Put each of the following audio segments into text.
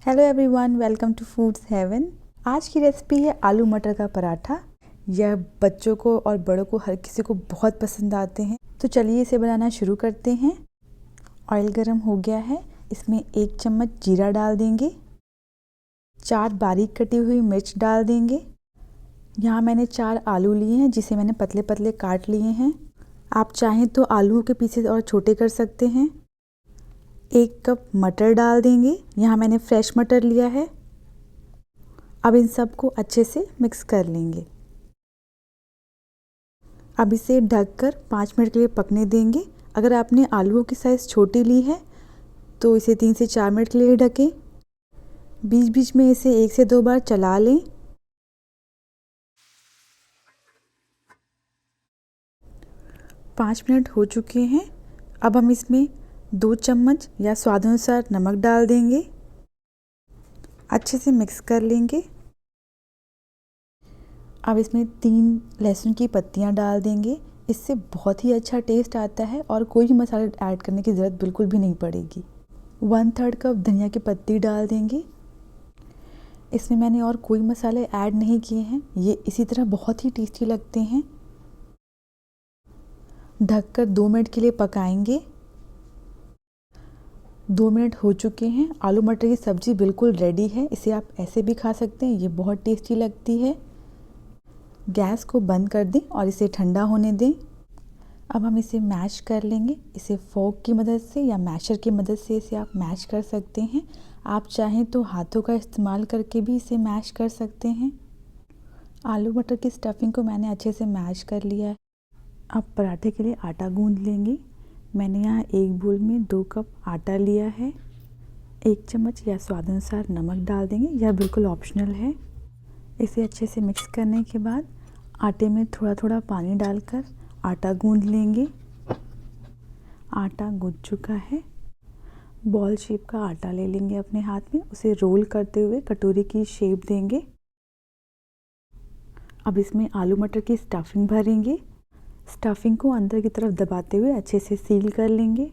Hello everyone, welcome to foods heaven. आज की recipe है आलू मटर का पराठा। यह बच्चों को और बड़ों को हर किसी को बहुत पसंद आते हैं। तो चलिए इसे बनाना शुरू करते हैं। ऑयल गरम हो गया है, इसमें 1 चम्मच जीरा डाल देंगे। 4 बारीक कटी हुई मिर्च डाल देंगे। यहाँ मैंने 4 आलू लिए हैं, जिसे मैंने पतले पतले काट लिए हैं। आप चाहें तो आलू के पीसेस और छोटे कर सकते हैं। 1 कप मटर डाल देंगे, यहाँ मैंने फ्रेश मटर लिया है। अब इन सबको अच्छे से मिक्स कर लेंगे। अब इसे ढककर 5 मिनट के लिए पकने देंगे। अगर आपने आलूओं की साइज़ छोटी ली है तो इसे 3 से 4 मिनट के लिए ढकें। बीच बीच में इसे 1 से 2 बार चला लें। पाँच मिनट हो चुके हैं। अब हम इसमें 2 चम्मच या स्वादानुसार नमक डाल देंगे। अच्छे से मिक्स कर लेंगे। अब इसमें 3 लहसुन की पत्तियां डाल देंगे। इससे बहुत ही अच्छा टेस्ट आता है और कोई भी मसाला ऐड करने की ज़रूरत बिल्कुल भी नहीं पड़ेगी। 1/3 कप धनिया की पत्ती डाल देंगे। इसमें मैंने और कोई मसाले ऐड नहीं किए हैं, ये इसी तरह बहुत ही टेस्टी लगते हैं। ढककर 2 मिनट के लिए पकाएंगे। 2 मिनट हो चुके हैं। आलू मटर की सब्ज़ी बिल्कुल रेडी है। इसे आप ऐसे भी खा सकते हैं, ये बहुत टेस्टी लगती है। गैस को बंद कर दें और इसे ठंडा होने दें। अब हम इसे मैश कर लेंगे। इसे फोर्क की मदद से या मैशर की मदद से इसे आप मैश कर सकते हैं। आप चाहें तो हाथों का इस्तेमाल करके भी इसे मैश कर सकते हैं। आलू मटर की स्टफिंग को मैंने अच्छे से मैश कर लिया है। अब पराठे के लिए आटा गूंद लेंगे। मैंने यहाँ एक बोल में 2 कप आटा लिया है। 1 चम्मच या स्वादानुसार नमक डाल देंगे, यह बिल्कुल ऑप्शनल है। इसे अच्छे से मिक्स करने के बाद आटे में थोड़ा थोड़ा पानी डालकर आटा गूंद लेंगे। आटा गूंद चुका है। बॉल शेप का आटा ले लेंगे अपने हाथ में, उसे रोल करते हुए कटोरी की शेप देंगे। अब इसमें आलू मटर की स्टफिंग भरेंगे। स्टफिंग को अंदर की तरफ दबाते हुए अच्छे से सील कर लेंगे।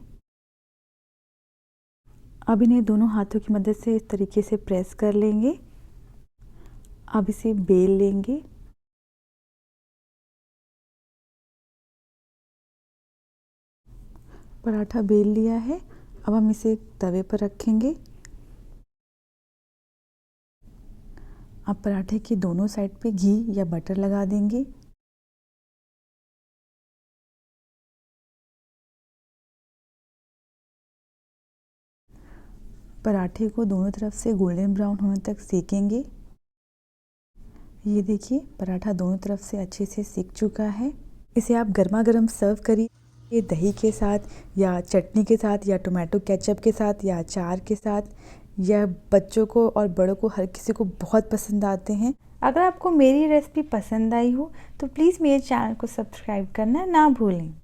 अब इन्हें दोनों हाथों की मदद से इस तरीके से प्रेस कर लेंगे। अब इसे बेल लेंगे। पराठा बेल लिया है। अब हम इसे तवे पर रखेंगे। अब पराठे की दोनों साइड पे घी या बटर लगा देंगे। पराठे को दोनों तरफ से गोल्डन ब्राउन होने तक सेकेंगे। ये देखिए, पराठा दोनों तरफ से अच्छे से सिक चुका है। इसे आप गर्मा गर्म सर्व करिए, ये दही के साथ या चटनी के साथ या टोमेटो केचप के साथ या अचार के साथ। यह बच्चों को और बड़ों को हर किसी को बहुत पसंद आते हैं। अगर आपको मेरी रेसिपी पसंद आई हो तो प्लीज़ मेरे चैनल को सब्सक्राइब करना ना भूलें।